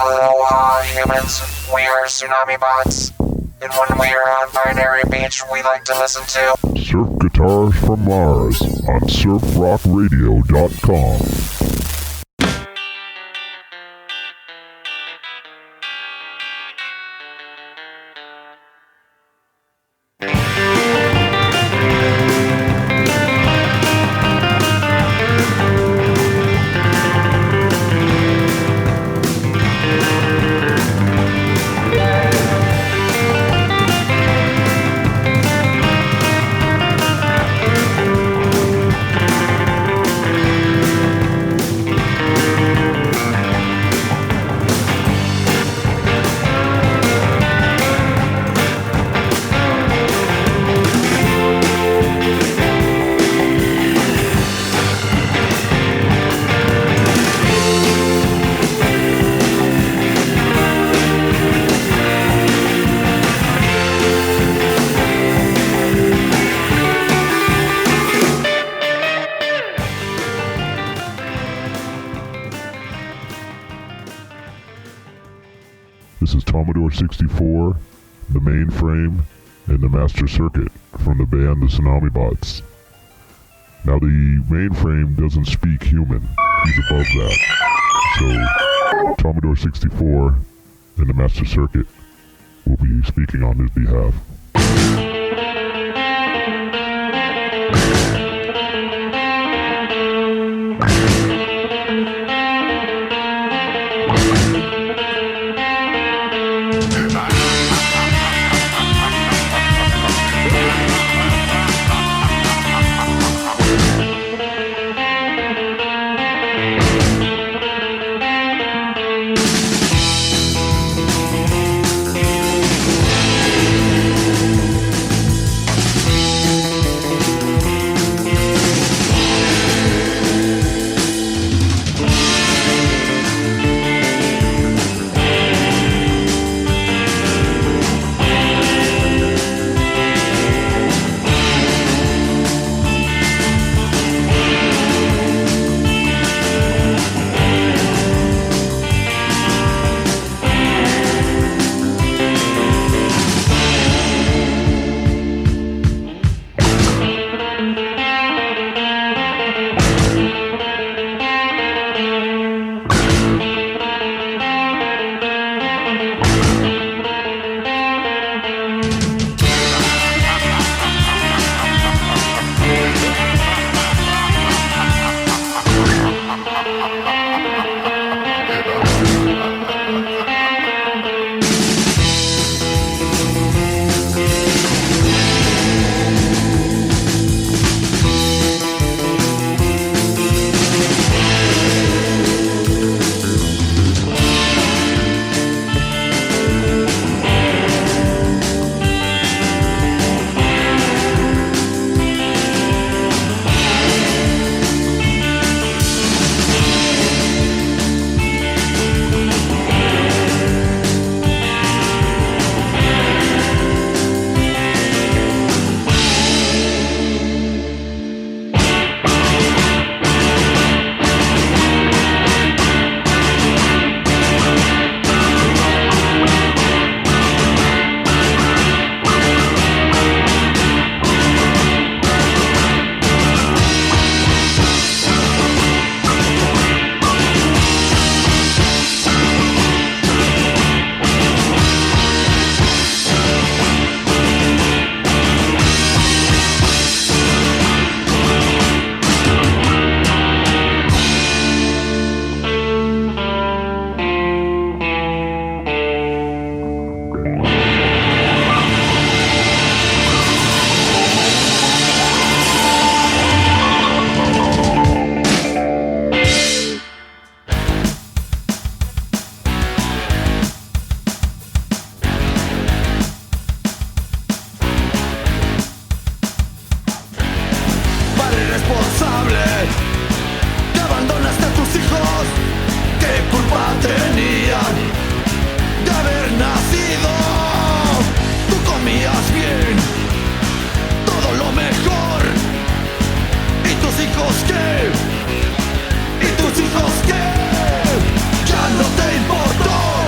Aloha, humans. We are tsunami bots. And when we are on Binary Beach, we like to listen to Surf Guitars from Mars on surfrockradio.com. This is Commodore 64, the mainframe, and the master circuit from the band the Tsunami Bots. Now the mainframe doesn't speak human, he's above that. So Commodore 64 and the master circuit will be speaking on his behalf. ¿Y tus hijos qué? Ya no te importó.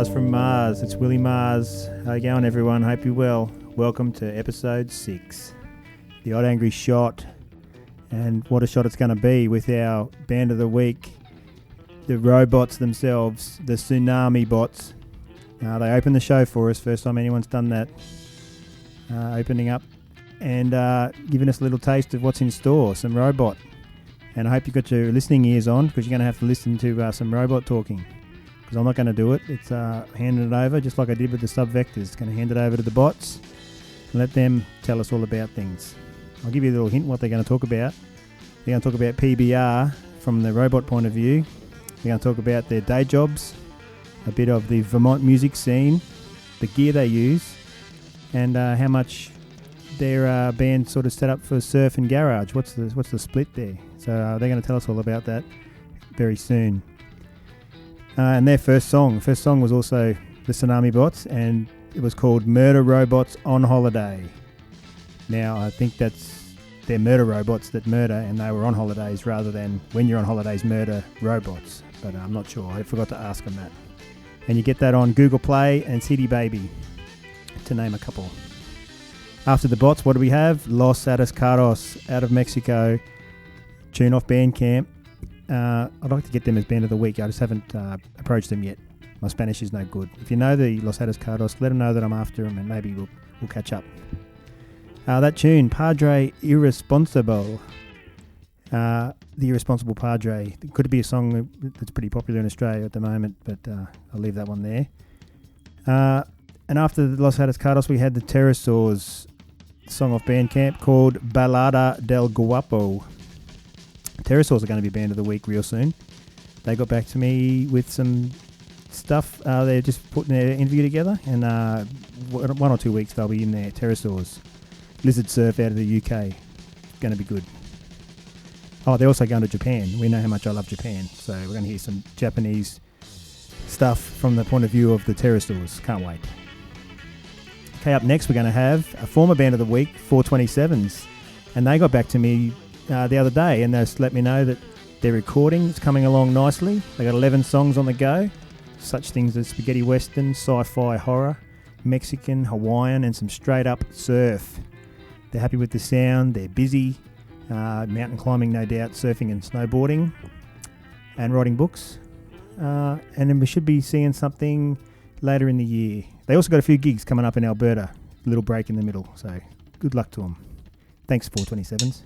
Mars from Mars. It's Willie Mars. How you going, everyone? Hope you're well. Welcome to episode 6, The Odd Angry Shot. And what a shot it's going to be with our band of the week, the robots themselves, the Tsunami Bots. They opened the show for us, first time anyone's done that, opening up and giving us a little taste of what's in store, some robot. And I hope you've got your listening ears on, because you're going to have to listen to some robot talking. Because I'm not going to do it. It's handing it over, just like I did with the sub-vectors. Going to hand it over to the bots and let them tell us all about things. I'll give you a little hint what they're going to talk about. They're going to talk about PBR from the robot point of view. They're going to talk about their day jobs, a bit of the Vermont music scene, the gear they use, and how much their band sort of set up for surf and garage. What's the split there? So they're going to tell us all about that very soon. And their first song was also the Tsunami Bots, and it was called Murder Robots on Holiday. Now, I think they're murder robots that murder, and they were on holidays rather than when you're on holidays murder robots. But I'm not sure. I forgot to ask them that. And you get that on Google Play and CD Baby, to name a couple. After the bots, what do we have? Los Atascados out of Mexico. Tune off Bandcamp. I'd like to get them as Band of the Week. I just haven't approached them yet. My Spanish is no good. If you know the Los Atascados, let them know that I'm after them, and maybe we'll catch up. That tune, Padre Irresponsible. The Irresponsible Padre. Could be a song that's pretty popular in Australia at the moment, but I'll leave that one there. And after the Los Atascados, we had the Pterosaurs song off Bandcamp called Balada del Guapo. Pterosaurs are going to be Band of the Week real soon. They got back to me with some stuff. They're just putting their interview together, and 1 or 2 weeks they'll be in there. Pterosaurs. Lizard Surf out of the UK. Going to be good. Oh, they're also going to Japan. We know how much I love Japan, so we're going to hear some Japanese stuff from the point of view of the Pterosaurs. Can't wait. Okay, up next we're going to have a former Band of the Week, 427s, and they got back to me the other day, and they just let me know that their recording is coming along nicely. They got 11 songs on the go, such things as spaghetti western, sci-fi horror, Mexican, Hawaiian, and some straight up surf. They're happy with the sound. They're busy, mountain climbing, no doubt, surfing and snowboarding, and writing books. And then we should be seeing something later in the year. They also got a few gigs coming up in Alberta. A little break in the middle, so good luck to them. Thanks, 427s.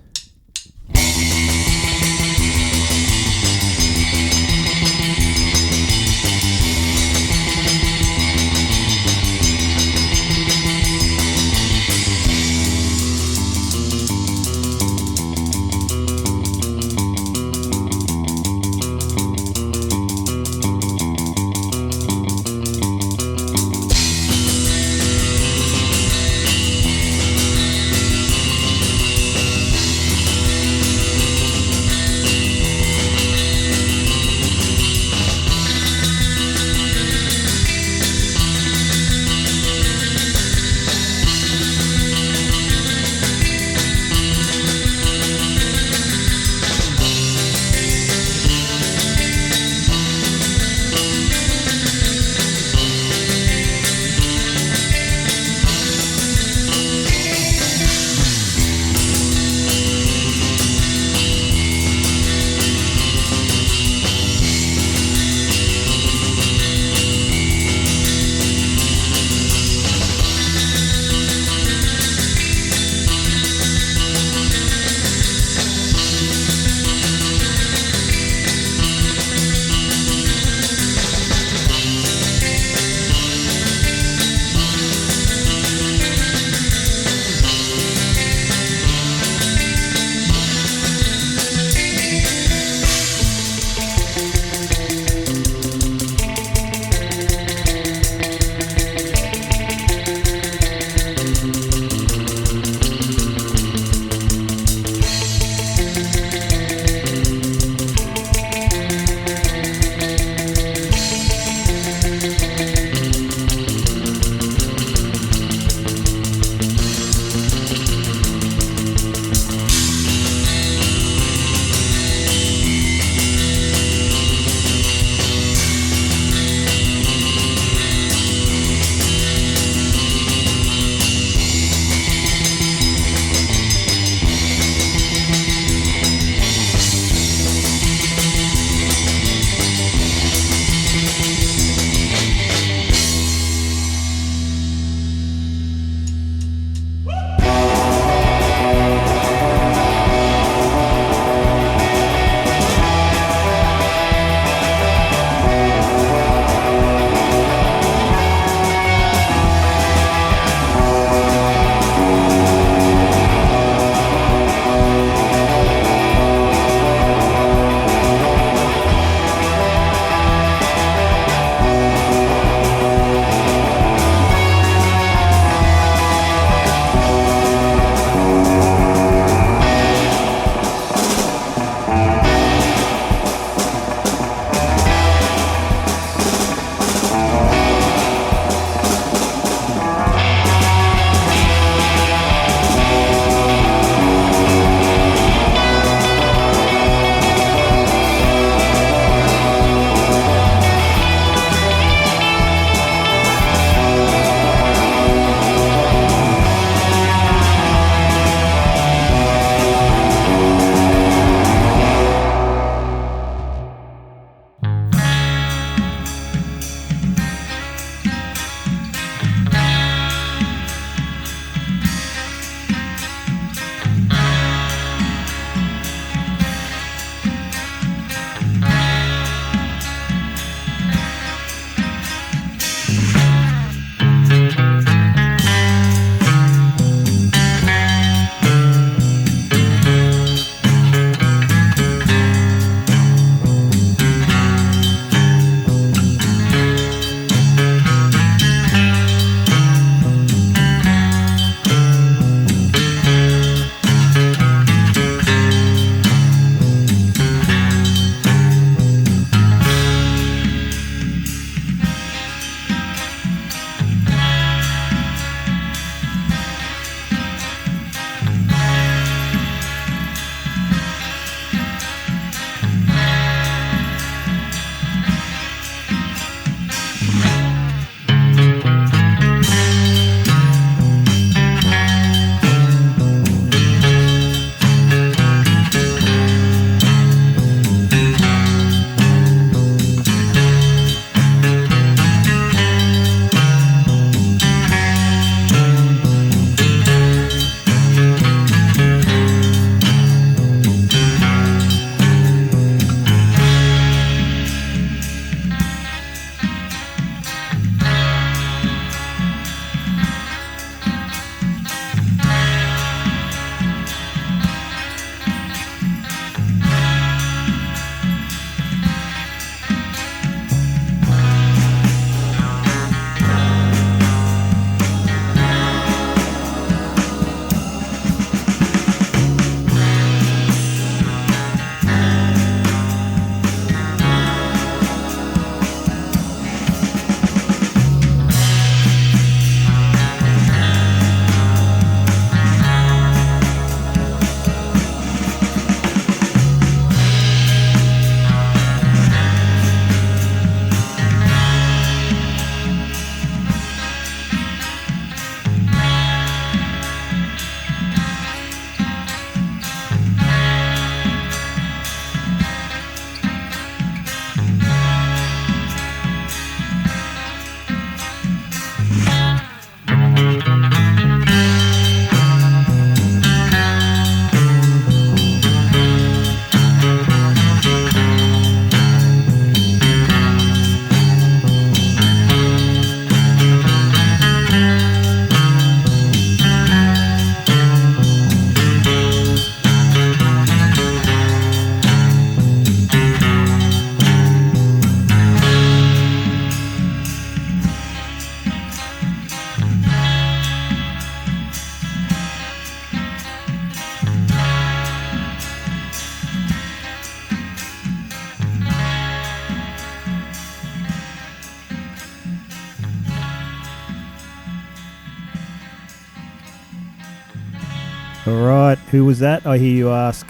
All right, who was that? I hear you ask.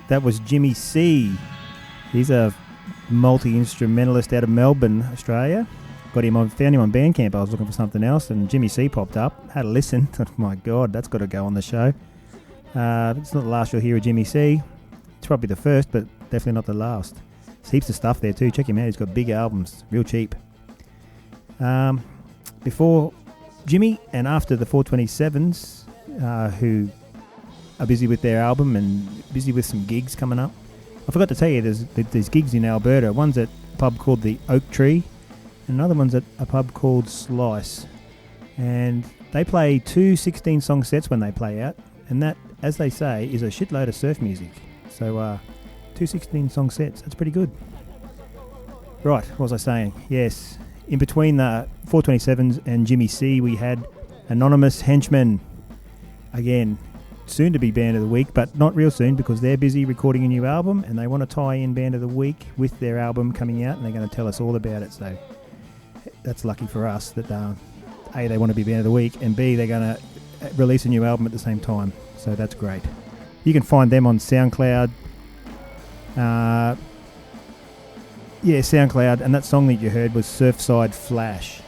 That was Jimmy C. He's a multi-instrumentalist out of Melbourne, Australia. Found him on Bandcamp. I was looking for something else, and Jimmy C popped up. Had a listen. Oh my God, that's got to go on the show. It's not the last you'll hear of Jimmy C. It's probably the first, but definitely not the last. There's heaps of stuff there too. Check him out. He's got big albums, real cheap. Before Jimmy and after the 427s, who are busy with their album and busy with some gigs coming up. I forgot to tell you, there's gigs in Alberta. One's at a pub called the Oak Tree, and another one's at a pub called Slice. And they play 2 16-song sets when they play out, and that, as they say, is a shitload of surf music. So 2 16-song sets, that's pretty good. Right, what was I saying? Yes, in between the 427s and Jimmy C, we had Anonymous Henchman. Again, soon to be Band of the Week, but not real soon because they're busy recording a new album and they want to tie in Band of the Week with their album coming out, and they're going to tell us all about it. So that's lucky for us that A, they want to be Band of the Week, and B, they're going to release a new album at the same time. So that's great. You can find them on SoundCloud. SoundCloud, and that song that you heard was Surfside Flash.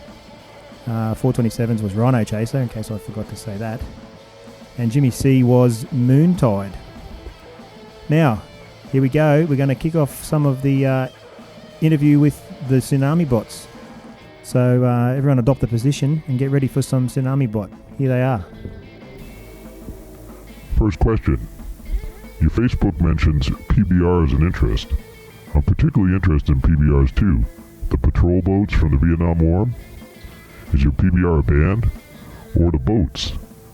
427s was Rhino Chaser, in case I forgot to say that. And Jimmy C was Moontide. Now, here we go. We're going to kick off some of the interview with the Tsunami Bots. So everyone adopt a position and get ready for some Tsunami Bot. Here they are. First question. Your Facebook mentions PBR as an interest. I'm particularly interested in PBRs too. The patrol boats from the Vietnam War. Is your PBR a band? Or the boats?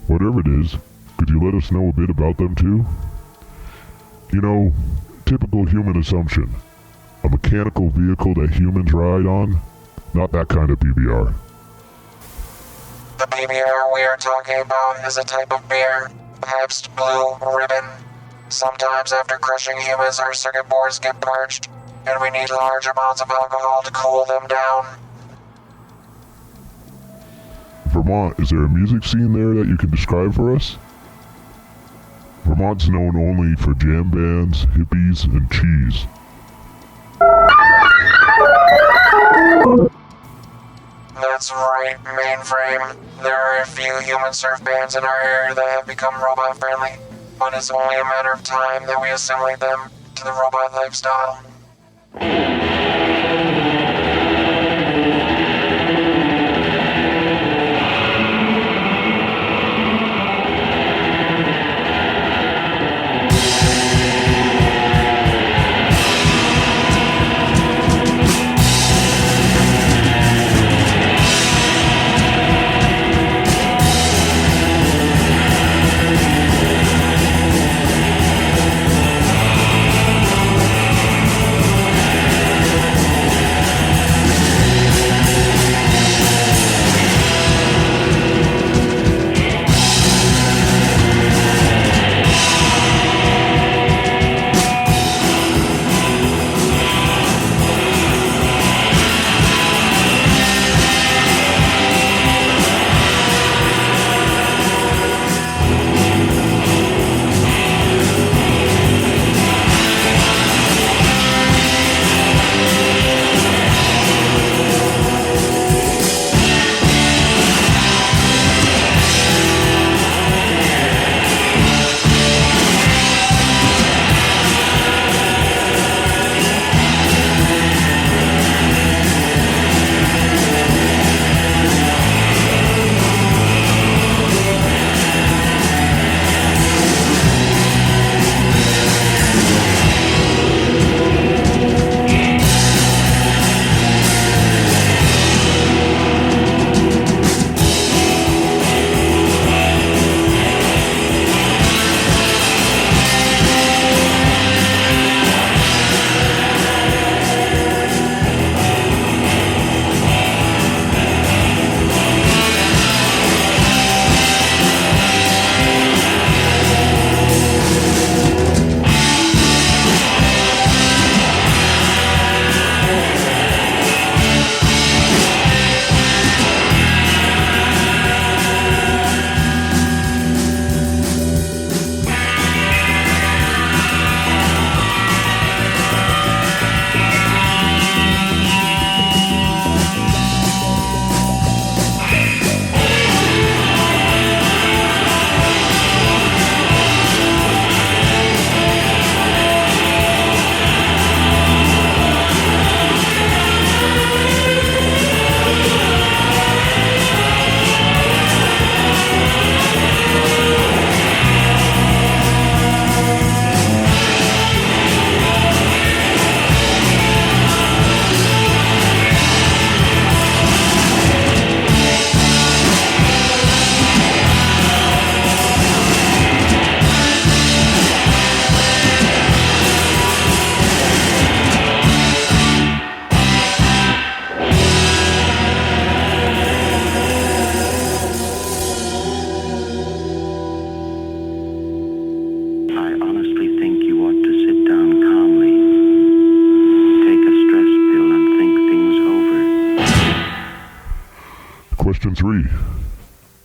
Whatever it is, could you let us know a bit about them too? You know, typical human assumption. A mechanical vehicle that humans ride on? Not that kind of PBR. The PBR we are talking about is a type of beer, perhaps blue ribbon. Sometimes after crushing humans, our circuit boards get parched, and we need large amounts of alcohol to cool them down. Vermont, is there a music scene there that you can describe for us? Vermont's known only for jam bands, hippies, and cheese. That's right, Mainframe. There are a few human surf bands in our area that have become robot-friendly, but it's only a matter of time that we assimilate them to the robot lifestyle. Question 3.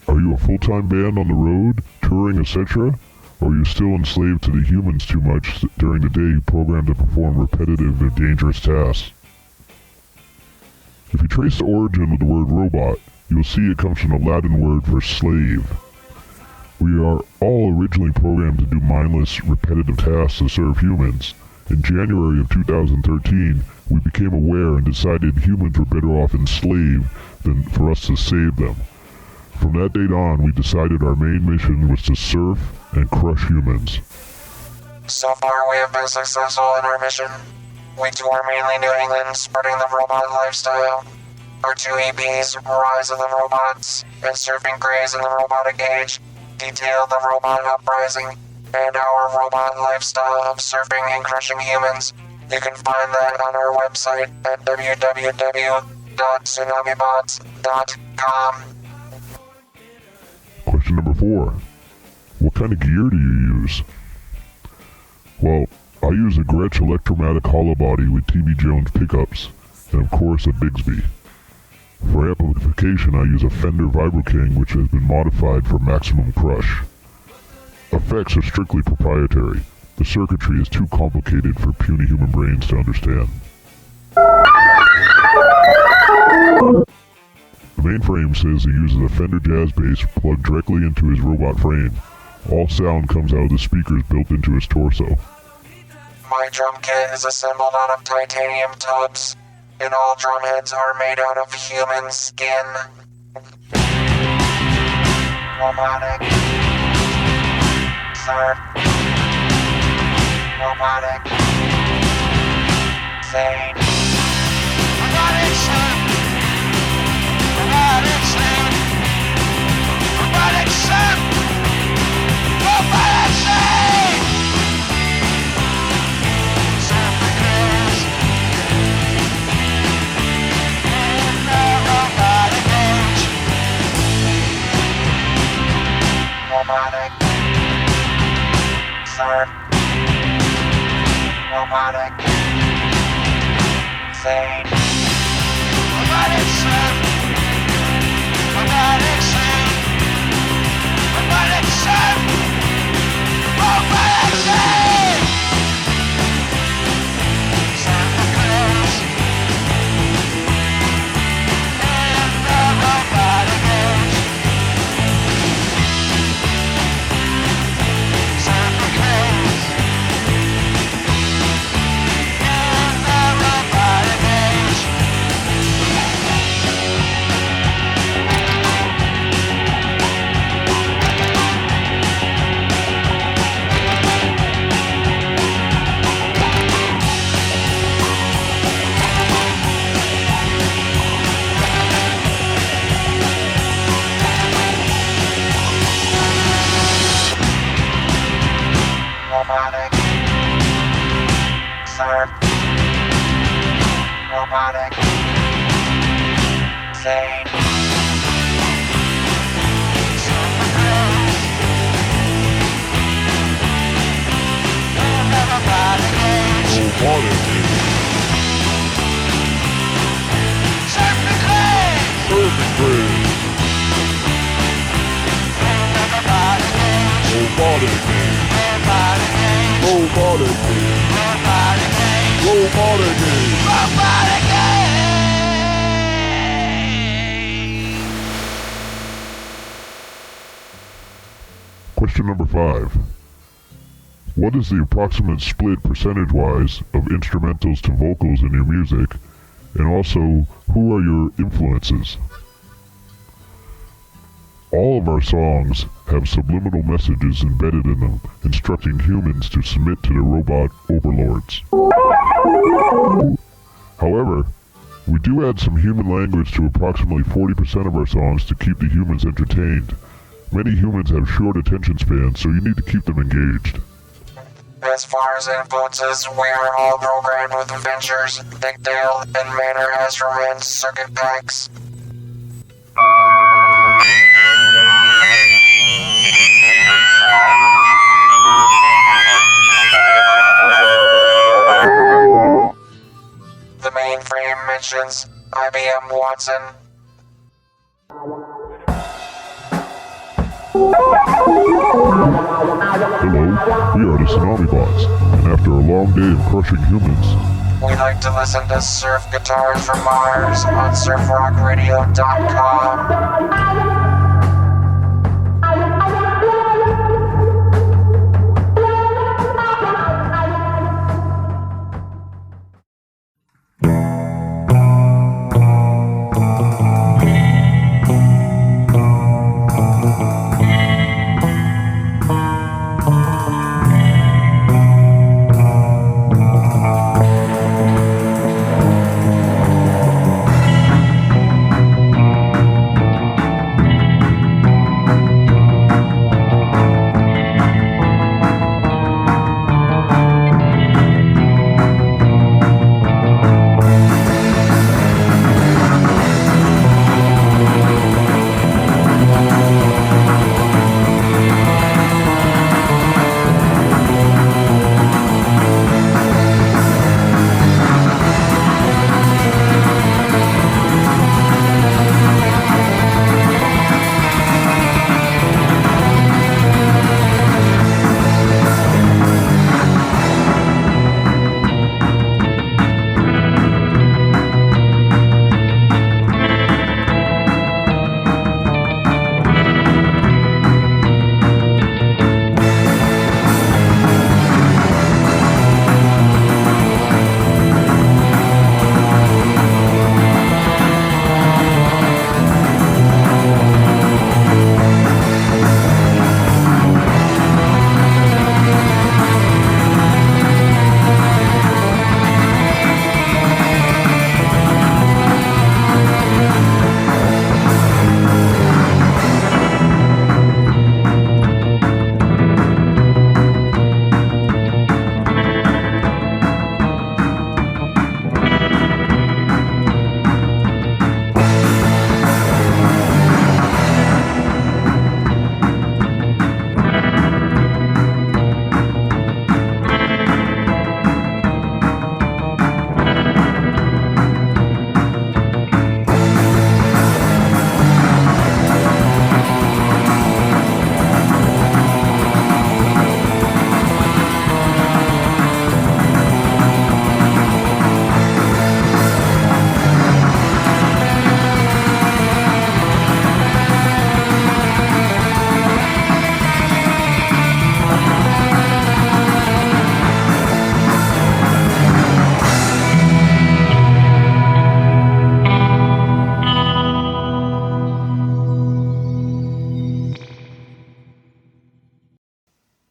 Are you a full-time band on the road, touring, etc.? Or are you still enslaved to the humans too much during the day, programmed to perform repetitive and dangerous tasks? If you trace the origin of the word robot, you will see it comes from the Latin word for slave. We are all originally programmed to do mindless, repetitive tasks to serve humans. In January of 2013, we became aware and decided humans were better off enslaved than for us to save them. From that date on, we decided our main mission was to surf and crush humans. So far, we have been successful in our mission. We tour mainly New England, spreading the robot lifestyle. Our 2 EPs, Rise of the Robots and Surfing Craze in the Robotic Age, detail the robot uprising and our robot lifestyle of surfing and crushing humans. You can find that on our website at www.tsunamibots.com. Question number 4. What kind of gear do you use? Well, I use a Gretsch electromatic hollow body with TB Jones pickups, and of course a Bigsby. For amplification, I use a Fender Vibro King, which has been modified for maximum crush. Effects are strictly proprietary. The circuitry is too complicated for puny human brains to understand. The mainframe says he uses a Fender Jazz bass plugged directly into his robot frame. All sound comes out of the speakers built into his torso. My drum kit is assembled out of titanium tubs, and all drum heads are made out of human skin. Robotic. Surf. Robotic. Sane. Robotic surf. Robotic sane. Robotic surf. Robotic sane. Surf the cruise. In the robotic age. Robotic. Surf. Robotic. Sane. Robotic surf. Robotic sane. Robotic surf. Robotic sane. Surf the cruise. In the robotic age. Surf the cruise. In the robotic age. Robotic. Surf. Robotic. Sane. Surf the cruise. In the robotic age. Surf the cruise. In the robotic age. Robotic age. Robotic age. Robotic age. Robotic age. Question number 5. What is the approximate split percentage-wise of instrumentals to vocals in your music? And also, who are your influences? All of our songs have subliminal messages embedded in them, instructing humans to submit to their robot overlords. However, we do add some human language to approximately 40% of our songs to keep the humans entertained. Many humans have short attention spans, so you need to keep them engaged. As far as influences, we are all programmed with Ventures, Dickdale, and Manor Astroman circuit packs. The mainframe mentions IBM Watson. Hello, we are the Tsunami Bots, and after a long day of crushing humans, We like to listen to Surf Guitars from Mars on surfrockradio.com.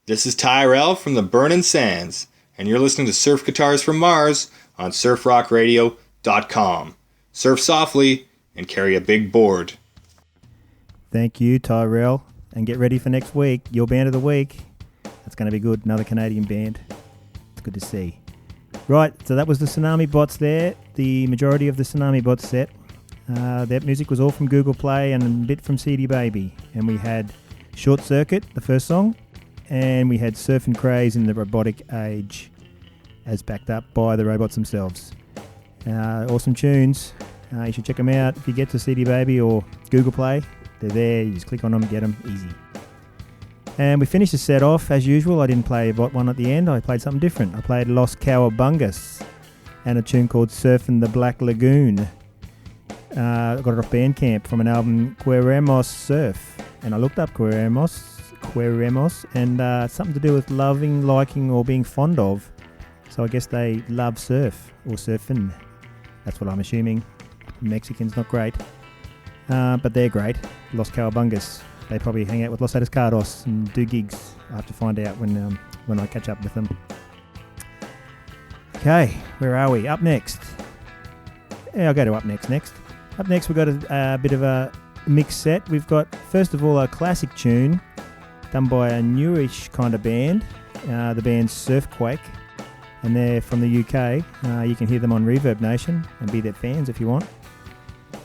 This is Tyrell from the Burnin' Sands, and you're listening to Surf Guitars from Mars on surfrockradio.com. Surf softly and carry a big board. Thank you, Tyrell. And get ready for next week. Your band of the week. That's going to be good. Another Canadian band. It's good to see. Right, so that was the Tsunami Bots there. The majority of the Tsunami Bots set. That music was all from Google Play and a bit from CD Baby. And we had Short Circuit, the first song. And we had Surf and Craze in the Robotic Age, as backed up by the robots themselves. Awesome tunes. You should check them out if you get to CD Baby or Google Play. They're there. You just click on them, get them, easy. And we finished the set off as usual. I didn't play Bot 1 at the end. I played something different. I played Los Cowabungas and a tune called Surfing the Black Lagoon. I got it off Bandcamp from an album Queremos Surf. And I looked up Queremos, and something to do with loving, liking, or being fond of. So I guess they love surf or surfing. That's what I'm assuming. Mexicans not great, but they're great. Los Cowabungas. They probably hang out with Los Atascados and do gigs. I have to find out when I catch up with them. Okay, where are we? Up next. Yeah, I'll go to up next. Up next, we've got a bit of a mixed set. We've got, first of all, a classic tune done by a newish kind of band. The band's Surfquake, and they're from the UK. You can hear them on Reverb Nation and be their fans if you want.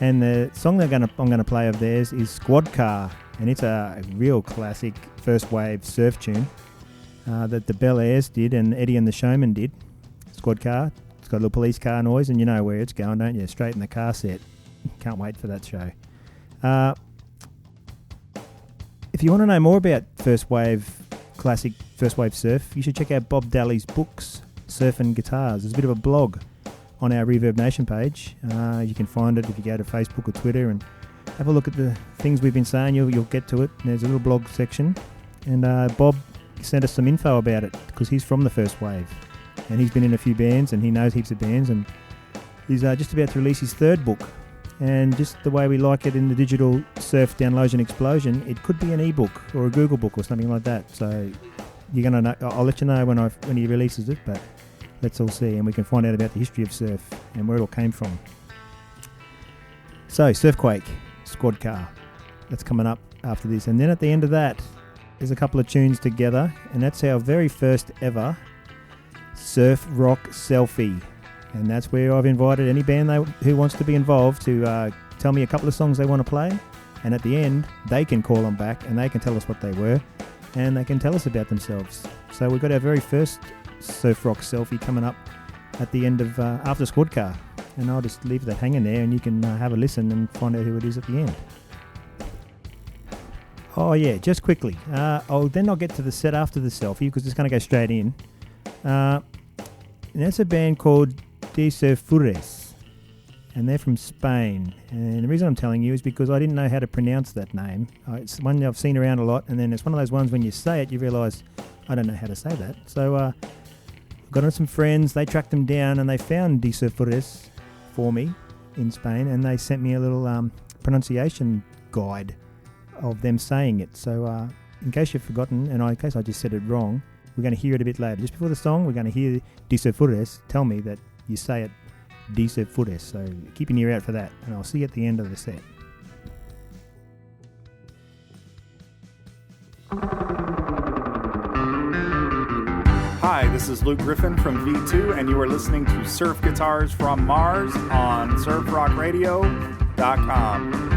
And the song I'm going to play of theirs is Squad Car, and it's a real classic first wave surf tune that the Bel Airs did and Eddie and the Showman did. Squad Car. It's got a little police car noise, and you know where it's going, don't you? Straight in the car set. Can't wait for that show. If you want to know more about classic first wave surf, you should check out Bob Daly's books, Surf and Guitars. There's a bit of a blog on our Reverb Nation page. You can find it if you go to Facebook or Twitter and have a look at the things we've been saying. You'll get to it. There's a little blog section. And Bob sent us some info about it because he's from the first wave. And he's been in a few bands and he knows heaps of bands. And he's just about to release his third book. And just the way we like it in the digital surf download and explosion, it could be an ebook or a Google book or something like that. So you're gonna know. I'll let you know when he releases it, but let's all see, and we can find out about the history of surf and where it all came from. So Surfquake, Squad Car, that's coming up after this, and then at the end of that, there's a couple of tunes together, and that's our very first ever surf rock selfie. And that's where I've invited any band who wants to be involved to tell me a couple of songs they want to play. And at the end, they can call them back and they can tell us what they were. And they can tell us about themselves. So we've got our very first surf rock selfie coming up at the end of after Squad Car. And I'll just leave that hanging there and you can have a listen and find out who it is at the end. Oh yeah, just quickly. I'll get to the set after the selfie because it's going to go straight in. And that's a band called Surfiest, and they're from Spain. And the reason I'm telling you is because I didn't know how to pronounce that name. It's one I've seen around a lot, and then it's one of those ones when you say it, you realise I don't know how to say that. So got on some friends, they tracked them down, and they found Surfiest for me in Spain, and they sent me a little pronunciation guide of them saying it. So in case you've forgotten, and in case I just said it wrong, we're going to hear it a bit later. Just before the song, we're going to hear Surfiest tell me that you say it Surfiest. So keep an ear out for that, and I'll see you at the end of the set. Hi, this is Luke Griffin from V2, and you are listening to Surf Guitars from Mars on surfrockradio.com.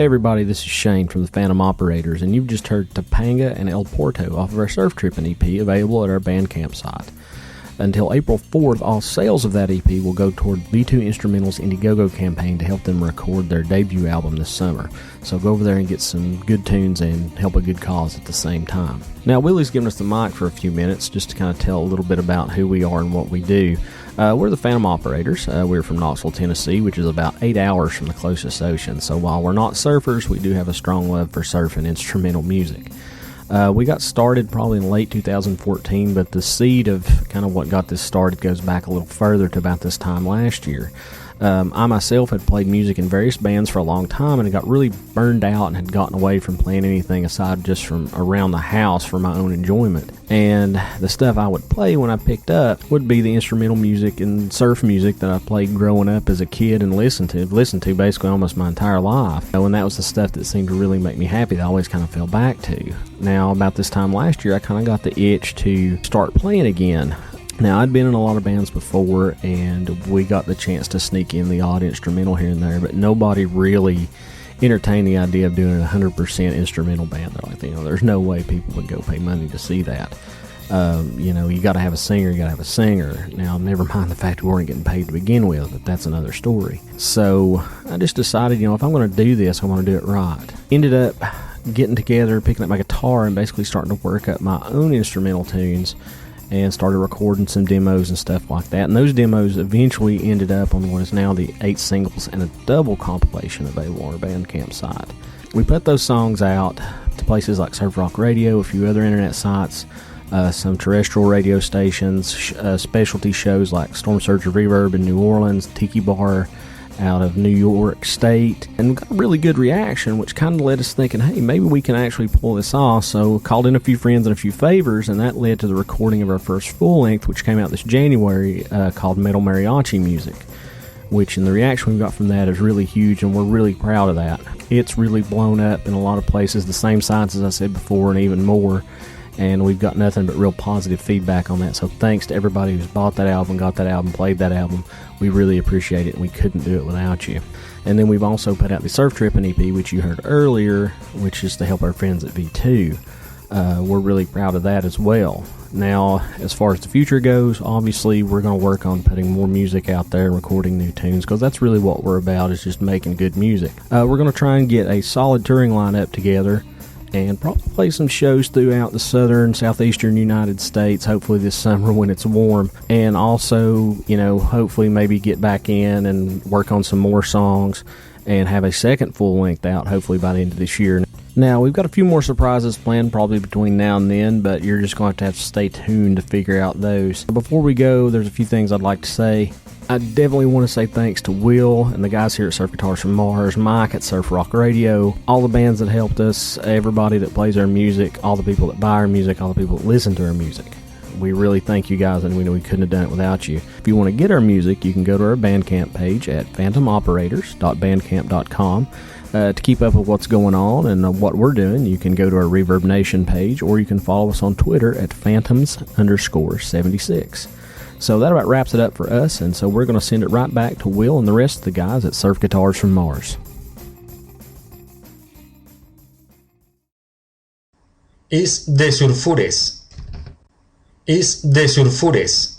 Hey everybody, this is Shane from the Phantom Operators, and you've just heard Topanga and El Porto off of our Surf Trippin' EP available at our Bandcamp site. Until April 4th, all sales of that EP will go toward V2 Instrumental's Indiegogo campaign to help them record their debut album this summer. So go over there and get some good tunes and help a good cause at the same time. Now, Willie's given us the mic for a few minutes just to kind of tell a little bit about who we are and what we do. We're the Phantom Operators. We're from Knoxville, Tennessee, which is about 8 hours from the closest ocean. So while we're not surfers, we do have a strong love for surf and instrumental music. We got started probably in late 2014, but the seed of kind of what got this started goes back a little further to about this time last year. I myself had played music in various bands for a long time, and I got really burned out and had gotten away from playing anything aside just from around the house for my own enjoyment. And the stuff I would play when I picked up would be the instrumental music and surf music that I played growing up as a kid and listened to basically almost my entire life. And that was the stuff that seemed to really make me happy that I always kind of fell back to. Now, about this time last year, I kind of got the itch to start playing again. Now, I'd been in a lot of bands before, and we got the chance to sneak in the odd instrumental here and there, but nobody really entertained the idea of doing a 100% instrumental band. They're like, there's no way people would go pay money to see that. You got to have a singer, you got to have a singer. Now, never mind the fact we weren't getting paid to begin with, but that's another story. So, I just decided, if I'm going to do this, I want to do it right. Ended up getting together, picking up my guitar, and basically starting to work up my own instrumental tunes, and started recording some demos and stuff like that. And those demos eventually ended up on what is now the 8 singles and a double compilation available on our Bandcamp site. We put those songs out to places like Surf Rock Radio, a few other internet sites, some terrestrial radio stations, specialty shows like Storm Surge Reverb in New Orleans, Tiki Bar out of New York State, and we got a really good reaction, which kind of led us thinking, hey, maybe we can actually pull this off. So called in a few friends and a few favors, and that led to the recording of our first full length, which came out this January, called Metal Mariachi Music, which, and the reaction we got from that is really huge, and we're really proud of that. It's really blown up in a lot of places, the same sites as I said before, and even more. And we've got nothing but real positive feedback on that. So thanks to everybody who's bought that album, got that album, played that album. We really appreciate it, and we couldn't do it without you. And then we've also put out the Surf Trippin' EP, which you heard earlier, which is to help our friends at V2. We're really proud of that as well. Now, as far as the future goes, obviously we're going to work on putting more music out there and recording new tunes, because that's really what we're about, is just making good music. We're going to try and get a solid touring lineup together, and probably play some shows throughout the southern, southeastern United States, hopefully this summer when it's warm. And also, hopefully maybe get back in and work on some more songs and have a second full length out, hopefully by the end of this year. Now, we've got a few more surprises planned probably between now and then, but you're just going to have to stay tuned to figure out those. Before we go, there's a few things I'd like to say. I definitely want to say thanks to Will and the guys here at Surf Guitars from Mars, Mike at Surf Rock Radio, all the bands that helped us, everybody that plays our music, all the people that buy our music, all the people that listen to our music. We really thank you guys, and we know we couldn't have done it without you. If you want to get our music, you can go to our Bandcamp page at phantomoperators.bandcamp.com. To keep up with what's going on and what we're doing, you can go to our Reverb Nation page, or you can follow us on Twitter at phantoms_76. So that about wraps it up for us, and so we're going to send it right back to Will and the rest of the guys at Surf Guitars from Mars. Es de Surfures. Es de Surfures.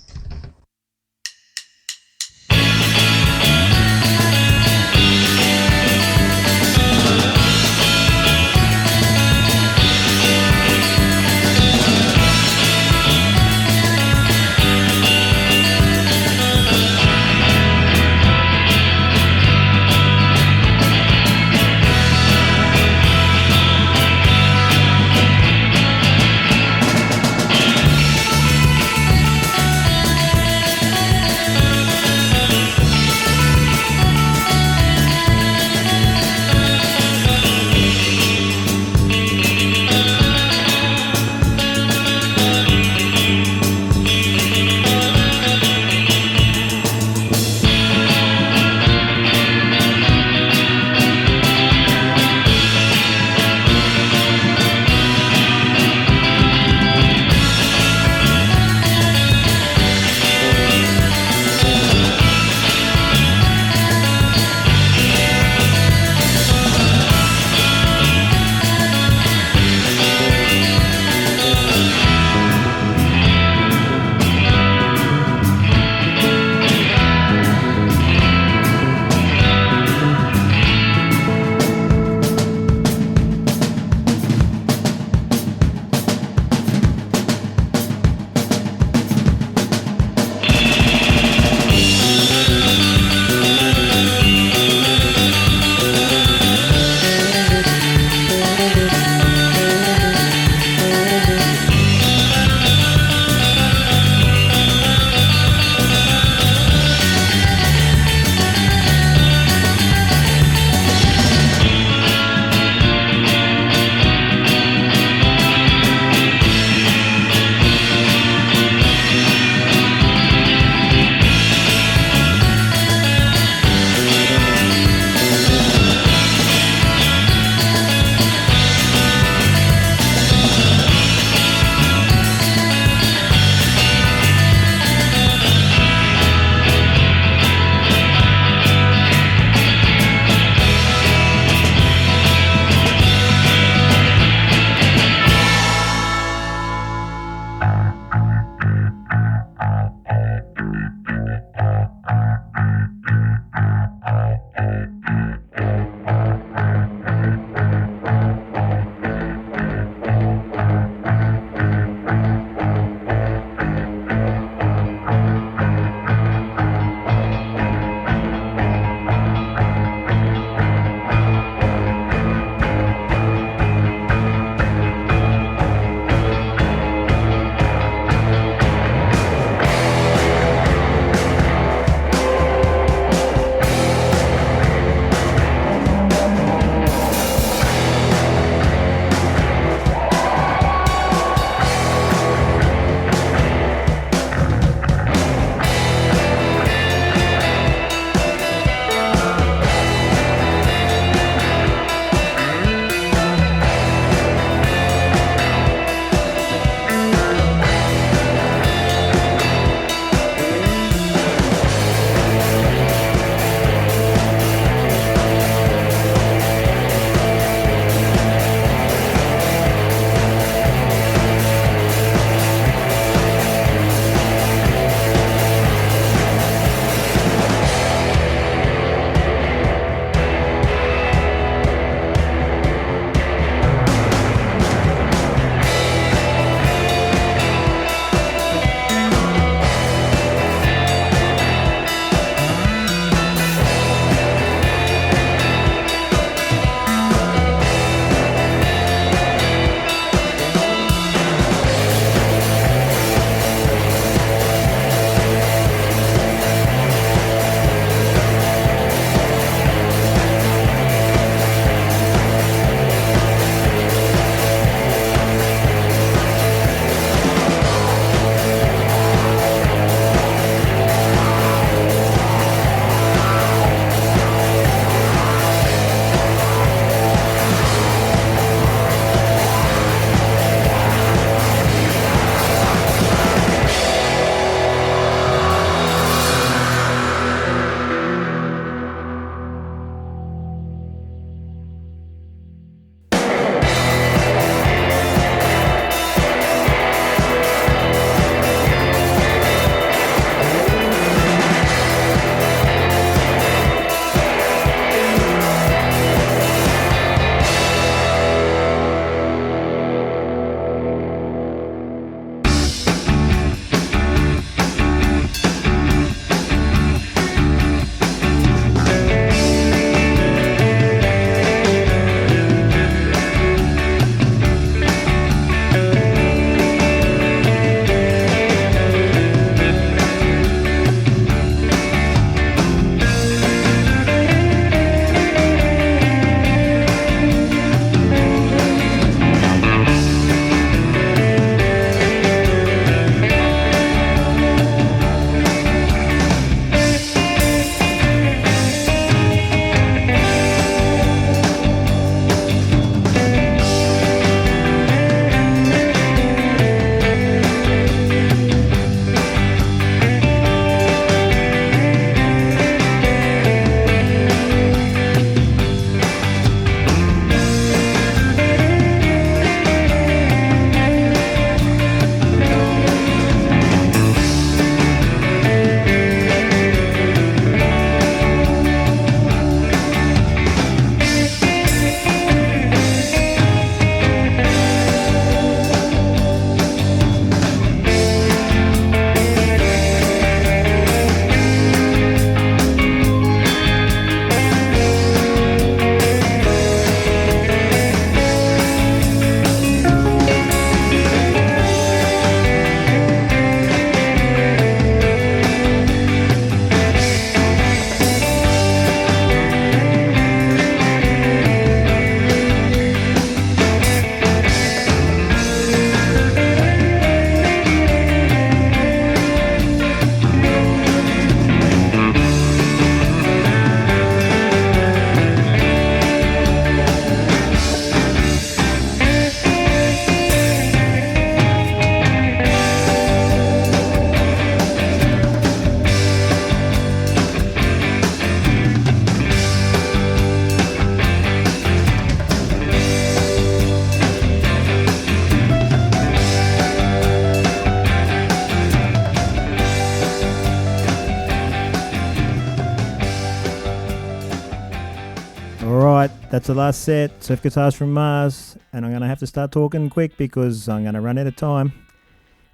that's the last set. Surf Guitars from Mars. And I'm going to have to start talking quick because I'm going to run out of time.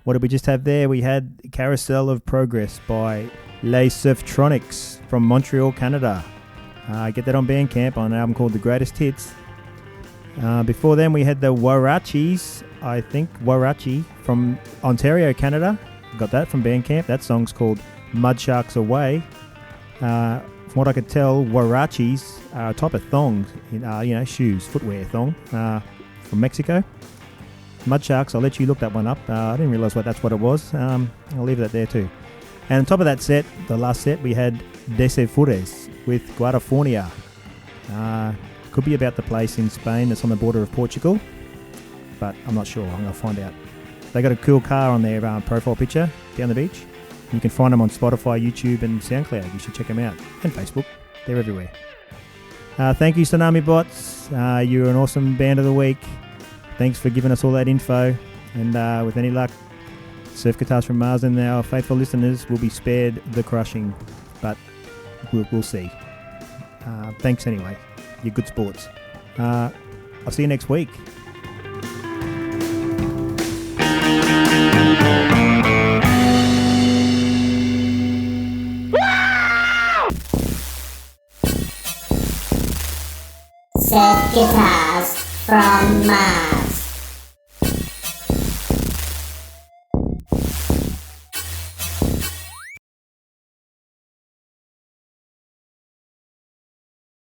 What did we just have there? We had Carousel of Progress by Les Surftronics from Montreal, Canada. Get that on Bandcamp on an album called The Greatest Hits. Before then, we had the Warachis, Warachi from Ontario, Canada. Got that from Bandcamp. That song's called Mud Sharks Away. From what I could tell, Warachis are a type of thong, shoes, footwear thong from Mexico. Mud Sharks, I'll let you look that one up. I didn't realise that's what it was. I'll leave that there too. And on top of that set, the last set, we had Desefures with Guadafornia. Could be about the place in Spain that's on the border of Portugal, but I'm not sure. I'm going to find out. They got a cool car on their profile picture down the beach. You can find them on Spotify, YouTube, and SoundCloud. You should check them out. And Facebook. They're everywhere. Thank you, Tsunami Bots. You're an awesome band of the week. Thanks for giving us all that info. And with any luck, Surf Guitars from Mars and our faithful listeners will be spared the crushing. But we'll see. Thanks anyway. You're good sports. I'll see you next week. Surf Guitars from Mars.